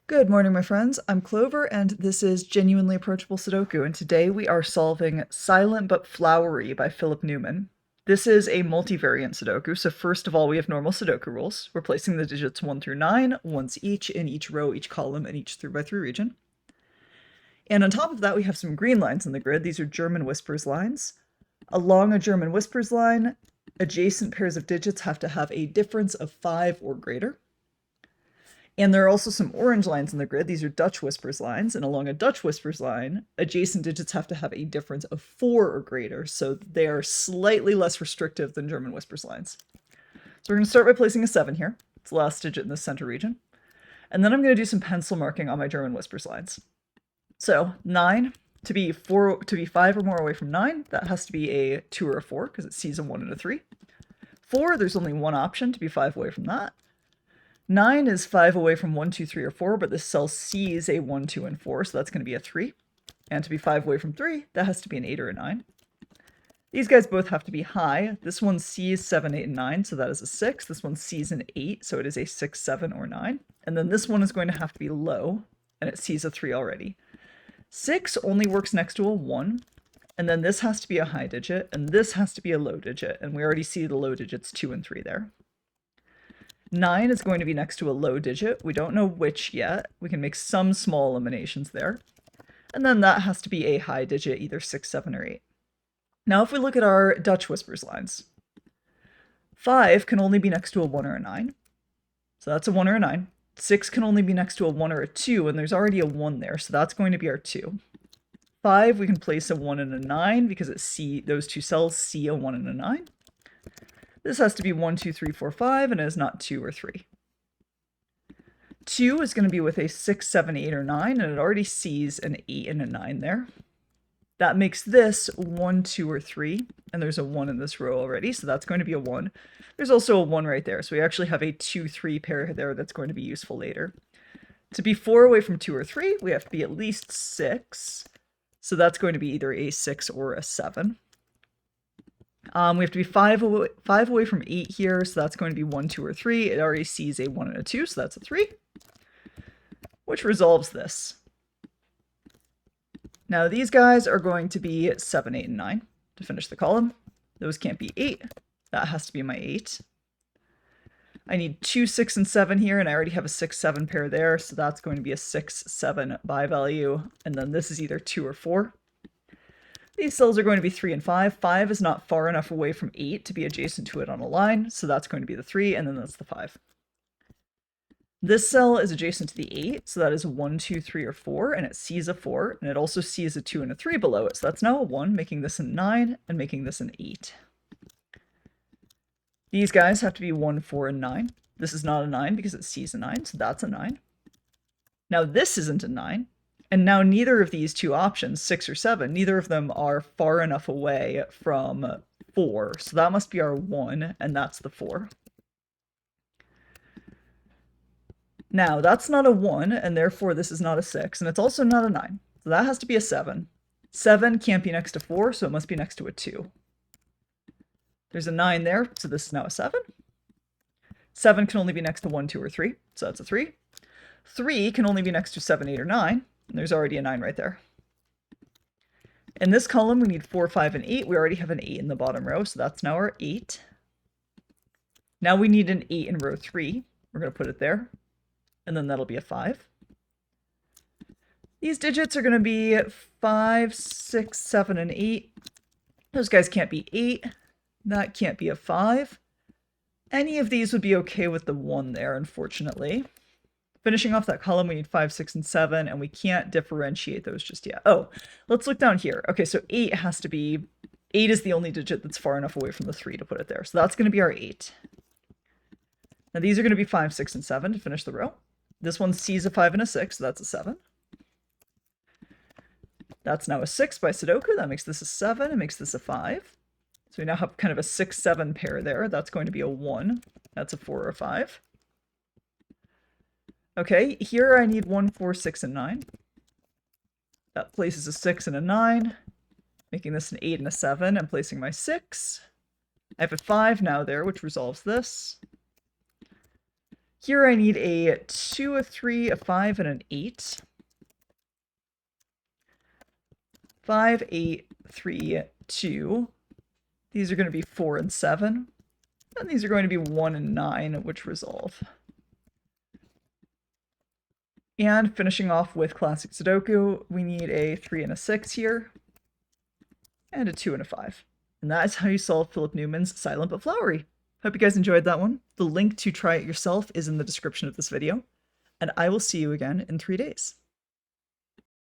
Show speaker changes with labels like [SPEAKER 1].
[SPEAKER 1] Good morning, my friends. I'm Clover, and this is Genuinely Approachable Sudoku, and today we are solving Silent but Flowery by Philip Newman. This is a multivariant Sudoku, so first of all we have normal Sudoku rules. We're placing the digits 1 through 9, once each in each row, each column, and each 3x3 region. And on top of that we have some green lines in the grid. These are German whispers lines. Along a German whispers line, adjacent pairs of digits have to have a difference of 5 or greater. And there are also some orange lines in the grid. These are Dutch whispers lines. And along a Dutch whispers line, adjacent digits have to have a difference of 4 or greater. So they are slightly less restrictive than German whispers lines. So we're going to start by placing a 7 here. It's the last digit in the center region. And then I'm going to do some pencil marking on my German whispers lines. So 9, to be 5 or more away from 9, that has to be a 2 or a 4 because it sees a 1 and a 3. 4, there's only one option to be 5 away from that. 9 is 5 away from 1, 2, 3, or 4, but this cell sees a 1, 2, and 4, so that's going to be a 3. And to be 5 away from 3, that has to be an 8 or a 9. These guys both have to be high. This one sees 7, 8, and 9, so that is a 6. This one sees an 8, so it is a 6, 7, or 9. And then this one is going to have to be low, and it sees a 3 already. 6 only works next to a 1, and then this has to be a high digit, and this has to be a low digit, and we already see the low digits 2 and 3 there. 9 is going to be next to a low digit. We don't know which yet. We can make some small eliminations there. And then that has to be a high digit, either 6, 7, or 8. Now if we look at our Dutch whispers lines, 5 can only be next to a 1 or a 9. So that's a 1 or a 9. 6 can only be next to a 1 or a 2, and there's already a 1 there, so that's going to be our 2. 5, we can place a 1 and a 9 because those two cells see a 1 and a 9. This has to be 1, 2, 3, 4, 5, and it is not 2 or 3. 2 is going to be with a 6, 7, 8, or 9, and it already sees an 8 and a 9 there. That makes this 1, 2, or 3, and there's a 1 in this row already, so that's going to be a 1. There's also a 1 right there, so we actually have a 2, 3 pair there that's going to be useful later. To be 4 away from 2 or 3, we have to be at least 6, so that's going to be either a 6 or a 7. We have to be 5 away from 8 here, so that's going to be 1, 2, or 3. It already sees a 1 and a 2, so that's a 3, which resolves this. Now these guys are going to be 7, 8, and 9 to finish the column. Those can't be 8. That has to be my 8. I need 2, 6, and 7 here, and I already have a 6, 7 pair there, so that's going to be a 6, 7 by value, and then this is either 2 or 4. These cells are going to be 3 and 5. 5 is not far enough away from 8 to be adjacent to it on a line, so that's going to be the 3, and then that's the 5. This cell is adjacent to the 8, so that is 1, 2, 3, or 4, and it sees a 4, and it also sees a 2 and a 3 below it, so that's now a 1, making this a 9, and making this an 8. These guys have to be 1, 4, and 9. This is not a 9 because it sees a 9, so that's a 9. Now this isn't a 9. And now neither of these two options, 6 or 7, neither of them are far enough away from 4. So that must be our 1, and that's the 4. Now, that's not a 1, and therefore this is not a 6, and it's also not a 9. So that has to be a 7. 7 can't be next to 4, so it must be next to a 2. There's a 9 there, so this is now a 7. 7 can only be next to 1, 2, or 3, so that's a 3. 3 can only be next to 7, 8, or 9. And there's already a 9 right there. In this column, we need 4, 5, and 8. We already have an 8 in the bottom row, so that's now our 8. Now we need an 8 in row 3. We're going to put it there, and then that'll be a 5. These digits are going to be 5, 6, 7, and 8. Those guys can't be 8. That can't be a 5. Any of these would be okay with the 1 there, unfortunately. Finishing off that column, we need 5, 6, and 7, and we can't differentiate those just yet. Oh, let's look down here. Okay, so 8 has to be... 8 is the only digit that's far enough away from the 3 to put it there. So that's going to be our 8. Now these are going to be 5, 6, and 7 to finish the row. This one sees a 5 and a 6, so that's a 7. That's now a 6 by Sudoku. That makes this a 7. It makes this a 5. So we now have kind of a 6, 7 pair there. That's going to be a 1. That's a 4 or a 5. Okay, here I need 1, 4, 6, and 9. That places a 6 and a 9, making this an 8 and a 7. I'm placing my 6. I have a 5 now there, which resolves this. Here I need a 2, a 3, a 5, and an 8. 5, 8, 3, 2. These are going to be 4 and 7. And these are going to be 1 and 9, which resolve. And finishing off with classic Sudoku, we need a 3 and a 6 here, and a 2 and a 5. And that is how you solve Philip Newman's Silent but Flowery. Hope you guys enjoyed that one. The link to try it yourself is in the description of this video, and I will see you again in 3 days.